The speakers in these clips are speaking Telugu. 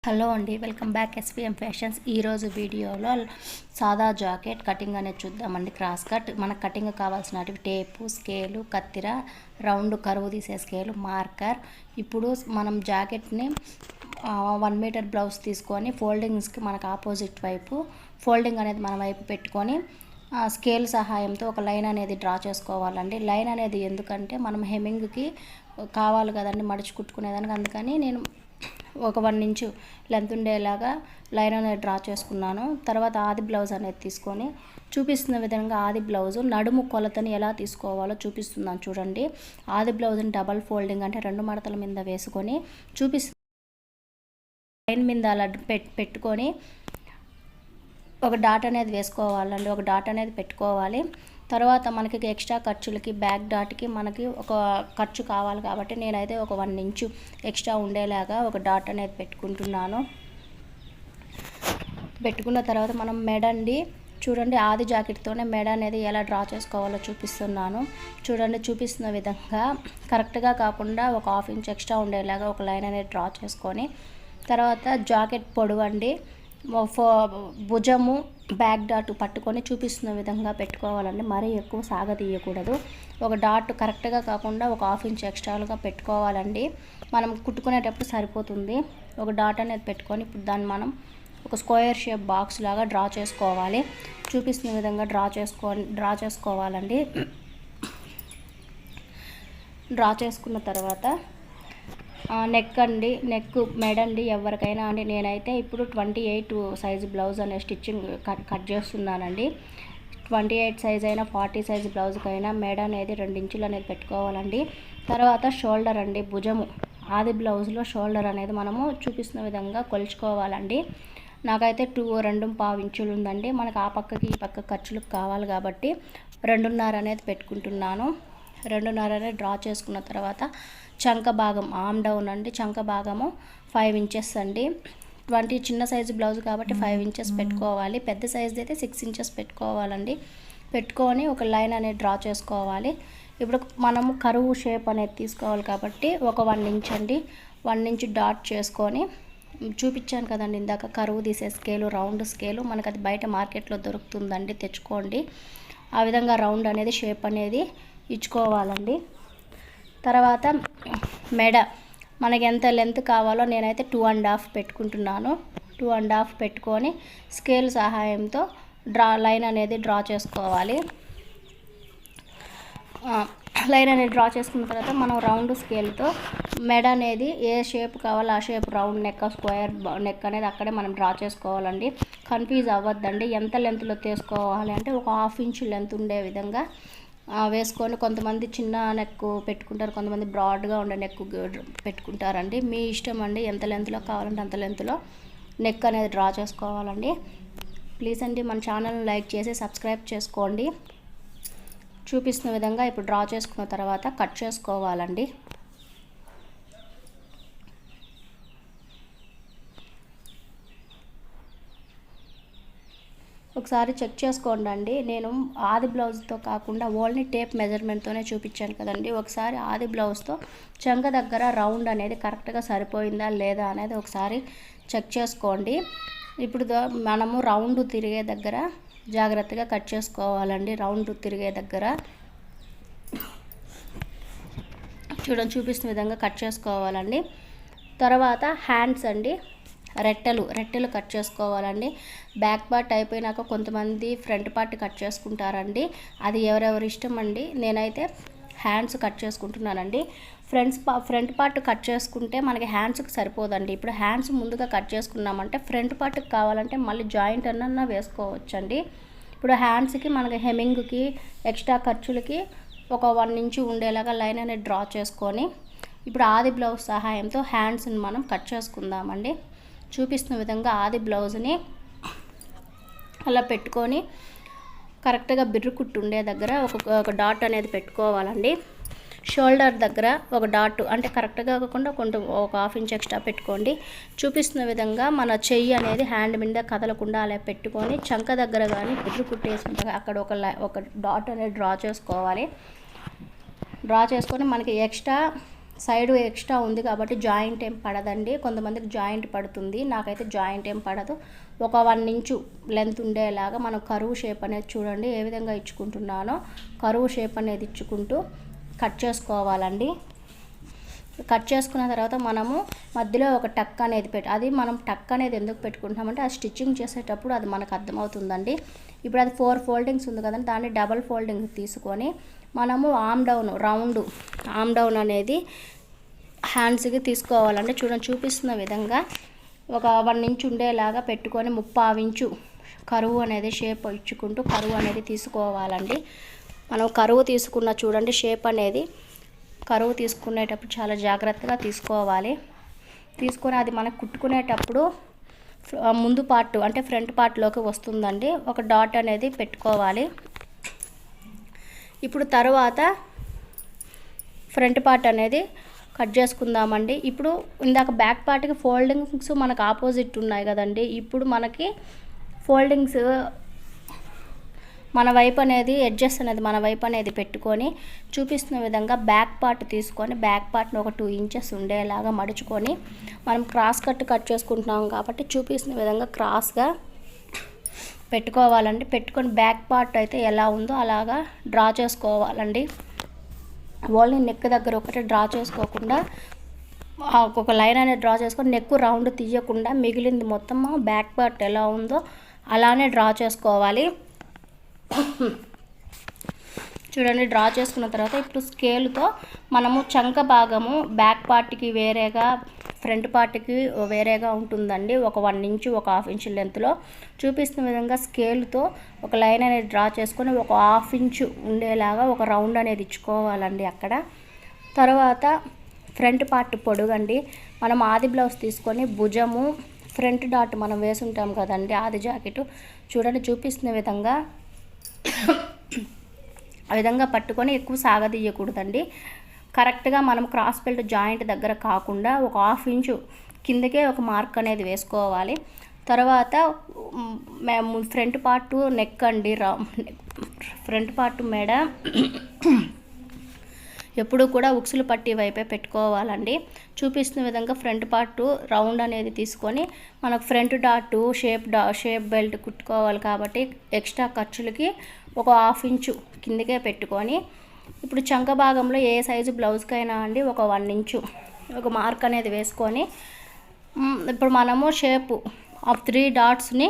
హలో అండి, వెల్కమ్ బ్యాక్ ఎస్పీఎం ఫ్యాషన్స్. ఈరోజు వీడియోలో సాదా జాకెట్ కటింగ్ అనేది చూద్దామండి. క్రాస్ కట్ మనకు కటింగ్ కావాల్సినవి టేపు, స్కేలు, కత్తిర, రౌండ్ కరువు తీసే స్కేలు, మార్కర్. ఇప్పుడు మనం జాకెట్ని 1 మీటర్ బ్లౌజ్ తీసుకొని ఫోల్డింగ్స్కి మనకు ఆపోజిట్ వైపు ఫోల్డింగ్ అనేది మన వైపు పెట్టుకొని స్కేల్ సహాయంతో ఒక లైన్ అనేది డ్రా చేసుకోవాలండి. లైన్ అనేది ఎందుకంటే మనం హెమ్మింగ్కి కావాలి కదండి, మడిచి కుట్టుకునేదానికి. అందుకని నేను ఒక 1 ఇంచు లెంత్ ఉండేలాగా లైన్ అనేది డ్రా చేసుకున్నాను. తర్వాత ఆది బ్లౌజ్ అనేది తీసుకొని చూపిస్తున్న విధంగా ఆది బ్లౌజు నడుము కొలతని ఎలా తీసుకోవాలో చూపిస్తున్నాను చూడండి. ఆది బ్లౌజ్ని డబల్ ఫోల్డింగ్ అంటే 2 మడతల మీద వేసుకొని లైన్ మీద అలా పెట్టుకొని ఒక డాట్ అనేది వేసుకోవాలండి. ఒక డాట్ అనేది పెట్టుకోవాలి. తర్వాత మనకి ఎక్స్ట్రా ఖర్చులకి బ్యాక్ డాట్కి మనకి ఒక ఖర్చు కావాలి కాబట్టి నేనైతే ఒక 1 ఇంచు ఎక్స్ట్రా ఉండేలాగా ఒక డాట్ అనేది పెట్టుకుంటున్నాను. పెట్టుకున్న తర్వాత మనం మెడండి చూడండి, ఆది జాకెట్తోనే మెడ అనేది ఎలా డ్రా చేసుకోవాలో చూపిస్తున్నాను చూడండి. చూపిస్తున్న విధంగా కరెక్ట్గా కాకుండా ఒక 1/2 ఇంచ్ ఎక్స్ట్రా ఉండేలాగా ఒక లైన్ అనేది డ్రా చేసుకొని తర్వాత జాకెట్ పొడవండి భుజము బ్యాక్ డాట్ పట్టుకొని చూపిస్తున్న విధంగా పెట్టుకోవాలండి. మరీ ఎక్కువ సాగతీయకూడదు. ఒక డాట్ కరెక్ట్గా కాకుండా ఒక 1/2 ఇంచ్ ఎక్స్ట్రాలుగా పెట్టుకోవాలండి. మనం కుట్టుకునేటప్పుడు సరిపోతుంది. ఒక డాట్ అనేది పెట్టుకొని ఇప్పుడు దాన్ని మనం ఒక స్క్వేర్ షేప్ బాక్స్ లాగా డ్రా చేసుకోవాలి. చూపిస్తున్న విధంగా డ్రా చేసుకోవాలండి. డ్రా చేసుకున్న తర్వాత నెక్ అండి, మెడండి ఎవరికైనా అండి. నేనైతే ఇప్పుడు 28 సైజు బ్లౌజ్ అనే స్టిచ్చింగ్ కట్ చేస్తున్నానండి. 28 సైజ్ అయినా 40 సైజు బ్లౌజ్కైనా మెడ అనేది 2 ఇంచులు అనేది పెట్టుకోవాలండి. తర్వాత షోల్డర్ అండి, భుజము ఆది బ్లౌజ్లో షోల్డర్ అనేది మనము చూపిస్తున్న విధంగా కొలుచుకోవాలండి. నాకైతే 2.5 ఇంచులు ఉందండి. మనకు ఆ పక్కకి ఈ పక్క ఖర్చులకు కావాలి కాబట్టి 2.5 అనేది పెట్టుకుంటున్నాను. 2.5 అనేది డ్రా చేసుకున్న తర్వాత చంక భాగం ఆమ్ డౌన్ అండి, చంక భాగము 5 ఇంచెస్ అండి. 20 చిన్న సైజు బ్లౌజ్ కాబట్టి 5 ఇంచెస్ పెట్టుకోవాలి. పెద్ద సైజు అయితే 6 ఇంచెస్ పెట్టుకోవాలండి. పెట్టుకొని ఒక లైన్ అనేది డ్రా చేసుకోవాలి. ఇప్పుడు మనము కరువు షేప్ అనేది తీసుకోవాలి కాబట్టి ఒక 1 ఇంచ్ అండి, 1 ఇంచ్ డాట్ చేసుకొని చూపించాను కదండి ఇందాక కరువు తీసే స్కేలు, రౌండ్ స్కేలు మనకు అది బయట మార్కెట్లో దొరుకుతుందండి, తెచ్చుకోండి. ఆ విధంగా రౌండ్ అనేది షేప్ అనేది ఇచ్చుకోవాలండి. తర్వాత మెడ మనకి ఎంత లెంత్ కావాలో నేనైతే 2.5 పెట్టుకుంటున్నాను. 2.5 పెట్టుకొని స్కేల్ సహాయంతో లైన్ అనేది డ్రా చేసుకోవాలి. లైన్ అనేది డ్రా చేసుకున్న తర్వాత మనం రౌండ్ స్కేల్తో మెడ అనేది ఏ షేప్ కావాలో ఆ shape round neck, square neck అనేది అక్కడే మనం డ్రా చేసుకోవాలండి. కన్ఫ్యూజ్ అవ్వద్దండి. ఎంత లెంత్లో తీసుకోవాలి అంటే ఒక 1/2 ఇంచు లెంత్ ఉండే విధంగా వేసుకొని, కొంతమంది చిన్న నెక్ పెట్టుకుంటారు, కొంతమంది బ్రాడ్గా ఉండే నెక్ పెట్టుకుంటారండి. మీ ఇష్టం అండి. ఎంత లెంత్లో కావాలంటే అంత లెంత్లో నెక్ అనేది డ్రా చేసుకోవాలండి. ప్లీజ్ అండి మన ఛానల్ని లైక్ చేసి సబ్స్క్రైబ్ చేసుకోండి. చూపిస్తున్న విధంగా ఇప్పుడు డ్రా చేసుకున్న తర్వాత కట్ చేసుకోవాలండి. ఒకసారి చెక్ చేసుకోండి అండి. నేను ఆది బ్లౌజ్తో కాకుండా ఓన్లీ టేప్ మెజర్మెంట్తోనే చూపించాను కదండి. ఒకసారి ఆది బ్లౌజ్తో చంక దగ్గర రౌండ్ అనేది కరెక్ట్గా సరిపోయిందా లేదా అనేది ఒకసారి చెక్ చేసుకోండి. ఇప్పుడు మనము రౌండ్ తిరిగే దగ్గర జాగ్రత్తగా కట్ చేసుకోవాలండి. రౌండ్ తిరిగే దగ్గర చూపిస్తున్న విధంగా కట్ చేసుకోవాలండి. తర్వాత హ్యాండ్స్ అండి, రెట్టెలు కట్ చేసుకోవాలండి. బ్యాక్ పార్ట్ అయిపోయినాక కొంతమంది ఫ్రంట్ పార్ట్ కట్ చేసుకుంటారండి. అది ఎవరెవరి ఇష్టం అండి. నేనైతే హ్యాండ్స్ కట్ చేసుకుంటున్నానండి. ఫ్రంట్ పార్ట్ కట్ చేసుకుంటే మనకి హ్యాండ్స్కి సరిపోదండి. ఇప్పుడు హ్యాండ్స్ ముందుగా కట్ చేసుకున్నామంటే ఫ్రంట్ పార్ట్కి కావాలంటే మళ్ళీ జాయింట్ అన్న వేసుకోవచ్చండి. ఇప్పుడు హ్యాండ్స్కి మనకి హెమ్మింగ్కి ఎక్స్ట్రా ఖర్చులకి ఒక 1 ఇంచు ఉండేలాగా లైన్ అనేది డ్రా చేసుకొని ఇప్పుడు ఆది బ్లౌజ్ సహాయంతో హ్యాండ్స్ని మనం కట్ చేసుకుందామండి. చూపిస్తున్న విధంగా ఆది బ్లౌజ్ని అలా పెట్టుకొని కరెక్ట్గా బిర్రు కుట్టు ఉండే దగ్గర ఒక డాట్ అనేది పెట్టుకోవాలండి. షోల్డర్ దగ్గర ఒక డాట్ అంటే కరెక్ట్గా కాకుండా ఒక 1/2 ఇంచ్ ఎక్స్ట్రా పెట్టుకోండి. చూపిస్తున్న విధంగా మన చెయ్యి అనేది హ్యాండ్ మీద కదలకుండా అలా పెట్టుకొని చంక దగ్గర కానీ బిర్రు కుట్టేసుకుంటే అక్కడ ఒక డాట్ అనేది డ్రా చేసుకోవాలి. డ్రా చేసుకొని మనకి ఎక్స్ట్రా సైడ్ ఎక్స్ట్రా ఉంది కాబట్టి జాయింట్ ఏం పడదండి. కొంతమందికి జాయింట్ పడుతుంది, నాకైతే జాయింట్ ఏం పడదు. ఒక 1 ఇంచు లెంత్ ఉండేలాగా మనం కరువు షేప్ అనేది చూడండి ఏ విధంగా ఇచ్చుకుంటున్నానో, కరువు షేప్ అనేది ఇచ్చుకుంటూ కట్ చేసుకోవాలండి. కట్ చేసుకున్న తర్వాత మనము మధ్యలో ఒక టక్ అనేది అది మనం టక్ అనేది ఎందుకు పెట్టుకుంటున్నామంటే అది స్టిచ్చింగ్ చేసేటప్పుడు అది మనకు అర్థమవుతుందండి. ఇప్పుడు అది 4 ఫోల్డింగ్స్ ఉంది కదండి, దాన్ని డబల్ ఫోల్డింగ్ తీసుకొని మనము ఆమ్ డౌన్ రౌండ్ ఆమ్ డౌన్ అనేది హ్యాండ్స్కి తీసుకోవాలండి. చూడండి చూపిస్తున్న విధంగా ఒక 1 ఇంచ్ ఉండేలాగా పెట్టుకొని 3/4 ఇంచు కరువు అనేది షేప్ ఇచ్చుకుంటూ కరువు అనేది తీసుకోవాలండి. మనం కరువు తీసుకున్న చూడండి షేప్ అనేది కరువు తీసుకునేటప్పుడు చాలా జాగ్రత్తగా తీసుకోవాలి. తీసుకొని అది మనకు కుట్టుకునేటప్పుడు ముందు పార్ట్ అంటే ఫ్రంట్ పార్ట్లోకి వస్తుందండి. ఒక డాట్ అనేది పెట్టుకోవాలి. ఇప్పుడు తర్వాత ఫ్రంట్ పార్ట్ అనేది కట్ చేసుకుందామండి. ఇప్పుడు ఇందాక బ్యాక్ పార్ట్కి ఫోల్డింగ్స్ మనకు ఆపోజిట్ ఉన్నాయి కదండి, ఇప్పుడు మనకి ఫోల్డింగ్స్ మన వైపు అనేది ఎడ్జెస్ అనేది మన వైపు అనేది పెట్టుకొని చూపిస్తున్న విధంగా బ్యాక్ పార్ట్ తీసుకొని బ్యాక్ పార్ట్ని ఒక 2 ఇంచెస్ ఉండేలాగా మడుచుకొని మనం క్రాస్ కట్ చేసుకుంటున్నాం కాబట్టి చూపిస్తున్న విధంగా క్రాస్గా పెట్టుకోవాలండి. పెట్టుకొని బ్యాక్ పార్ట్ అయితే ఎలా ఉందో అలాగా డ్రా చేసుకోవాలండి. ఓన్లీ నెక్ దగ్గర ఒకటి డ్రా చేసుకోకుండా ఒక లైన్ అనేది డ్రా చేసుకొని నెక్ రౌండ్ తీయకుండా మిగిలింది మొత్తం బ్యాక్ పార్ట్ ఎలా ఉందో అలానే డ్రా చేసుకోవాలి. చూడండి డ్రా చేసుకున్న తర్వాత ఇప్పుడు స్కేల్తో మనము చంక భాగము బ్యాక్ పార్ట్కి వేరేగా ఫ్రంట్ పార్ట్కి వేరేగా ఉంటుందండి. ఒక 1 ఇంచు ఒక 1/2 ఇంచు లెంత్లో చూపిస్తున్న విధంగా స్కేల్తో ఒక లైన్ అనేది డ్రా చేసుకొని ఒక 1/2 ఇంచు ఉండేలాగా ఒక రౌండ్ అనేది ఇచ్చుకోవాలండి అక్కడ. తర్వాత ఫ్రంట్ పార్ట్ పొడుగండి. మనం ఆది బ్లౌజ్ తీసుకొని భుజము ఫ్రంట్ డాట్ మనం వేసుంటాం కదండి ఆది జాకెట్, చూడండి చూపిస్తున్న విధంగా ఆ విధంగా పట్టుకొని ఎక్కువ సాగదీయకూడదండి. కరెక్ట్గా మనం క్రాస్ బెల్ట్ జాయింట్ దగ్గర కాకుండా ఒక 1/2 ఇంచు కిందకే ఒక మార్క్ అనేది వేసుకోవాలి. తర్వాత ఫ్రంట్ పార్ట్ నెక్ అండి, ఫ్రంట్ పార్ట్ మెడ ఎప్పుడు కూడా ఉక్సులు పట్టి వైపే పెట్టుకోవాలండి. చూపిస్తున్న విధంగా ఫ్రంట్ పార్ట్ రౌండ్ అనేది తీసుకొని మనకు ఫ్రంట్ డాట్ షేప్ బెల్ట్ కుట్టుకోవాలి కాబట్టి ఎక్స్ట్రా ఖర్చులకి ఒక 1/2 ఇంచు కిందకే పెట్టుకొని ఇప్పుడు చంక భాగంలో ఏ సైజు బ్లౌజ్కైనా అండి ఒక 1 ఇంచు ఒక మార్క్ అనేది వేసుకొని ఇప్పుడు మనము షేప్ ఆఫ్ 3 డాట్స్ని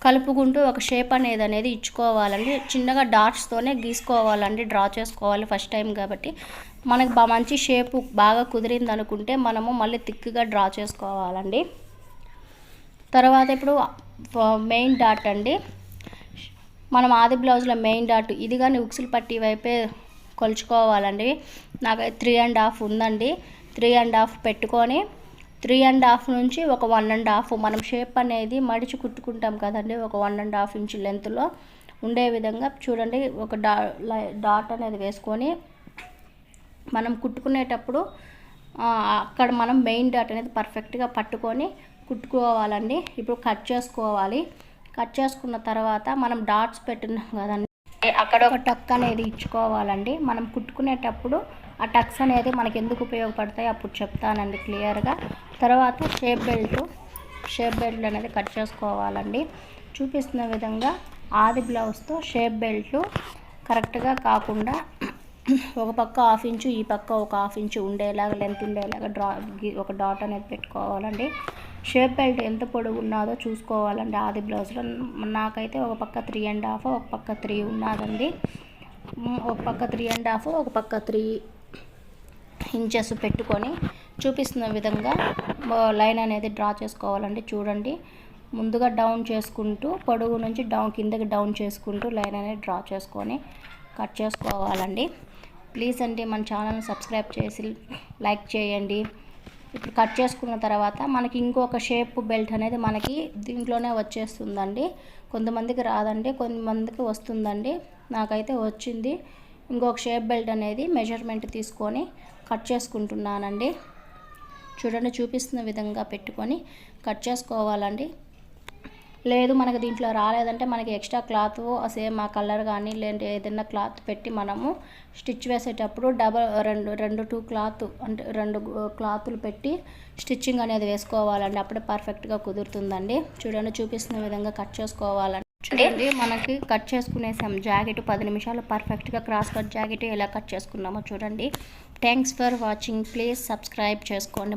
కలుపుకుంటూ ఒక షేప్ అనేది ఇచ్చుకోవాలండి. చిన్నగా డాట్స్తోనే గీసుకోవాలండి, డ్రా చేసుకోవాలి ఫస్ట్ టైం కాబట్టి. మనకు మంచి షేపు బాగా కుదిరింది అనుకుంటే మనము మళ్ళీ థిక్గా డ్రా చేసుకోవాలండి. తర్వాత ఇప్పుడు మెయిన్ డాట్ అండి, మనం ఆది బ్లౌజ్లో మెయిన్ డాట్ ఇది కానీ ఉక్సులు పట్టి వైపే కొలుచుకోవాలండి. నాకు 3.5 ఉందండి. 3.5 పెట్టుకొని 3.5 నుంచి ఒక 1.5 మనం షేప్ అనేది మడిచి కుట్టుకుంటాం కదండి, ఒక 1.5 ఇంచు లెంత్లో ఉండే విధంగా చూడండి ఒక డాట్ అనేది వేసుకొని మనం కుట్టుకునేటప్పుడు అక్కడ మనం మెయిన్ డాట్ అనేది పర్ఫెక్ట్గా పట్టుకొని కుట్టుకోవాలండి. ఇప్పుడు కట్ చేసుకోవాలి. కట్ చేసుకున్న తర్వాత మనం డాట్స్ పెట్టున్నాం కదండి, అక్కడ ఒక టక్ అనేది ఇచ్చుకోవాలండి. మనం కుట్టుకునేటప్పుడు ఆ టక్స్ అనేది మనకి ఎందుకు ఉపయోగపడతాయి అప్పుడు చెప్తానండి క్లియర్గా. తర్వాత షేప్ బెల్ట్ అనేది కట్ చేసుకోవాలండి. చూపిస్తున్న విధంగా ఆది బ్లౌజ్తో షేప్ బెల్ట్లు కరెక్ట్గా కాకుండా ఒక పక్క 1/2 ఇంచు ఈ పక్క ఒక 1/2 ఇంచు ఉండేలాగా లెంత్ ఉండేలాగా ఒక డాట్ అనేది పెట్టుకోవాలండి. షేప్ బెల్ట్ ఎంత పొడుగు ఉన్నదో చూసుకోవాలండి ఆది బ్లౌజ్లో. నాకైతే ఒక పక్క 3.5 ఒక పక్క 3 ఉన్నదండి. ఒక పక్క 3.5 ఒక పక్క 3 ఇంచెస్ పెట్టుకొని చూపిస్తున్న విధంగా లైన్ అనేది డ్రా చేసుకోవాలండి. చూడండి ముందుగా డౌన్ చేసుకుంటూ పొడుగు నుంచి కిందకి డౌన్ చేసుకుంటూ లైన్ అనేది డ్రా చేసుకొని కట్ చేసుకోవాలండి. ప్లీజ్ అండి మన ఛానల్ని సబ్స్క్రైబ్ చేసి లైక్ చేయండి. ఇప్పుడు కట్ చేసుకున్న తర్వాత మనకి ఇంకొక షేప్ బెల్ట్ అనేది మనకి దీంట్లోనే వచ్చేస్తుందండి. కొంతమందికి రాదండి, కొంతమందికి వస్తుందండి. నాకైతే వచ్చింది. ఇంకొక షేప్ బెల్ట్ అనేది మెజర్మెంట్ తీసుకొని కట్ చేసుకుంటున్నానండి. చూడండి చూపిస్తున్న విధంగా పెట్టుకొని కట్ చేసుకోవాలండి. లేదు మనకి దీంట్లో రాలేదంటే మనకి ఎక్స్ట్రా క్లాత్ సేమ్ ఆ కలర్ కానీ లేదంటే ఏదైనా క్లాత్ పెట్టి మనము స్టిచ్ వేసేటప్పుడు టూ క్లాత్ అంటే 2 క్లాతులు పెట్టి స్టిచ్చింగ్ అనేది వేసుకోవాలండి. అప్పుడే పర్ఫెక్ట్గా కుదురుతుందండి. చూడండి, చూపిస్తున్న విధంగా కట్ చేసుకోవాలండి. చూడండి, మనకి కట్ చేసుకునేసాం జాకెట్ 10 నిమిషాలు పర్ఫెక్ట్గా క్రాస్ కట్ జాకెట్ ఎలా కట్ చేసుకున్నామో చూడండి. Thanks for watching. Please subscribe చేసుకోండి.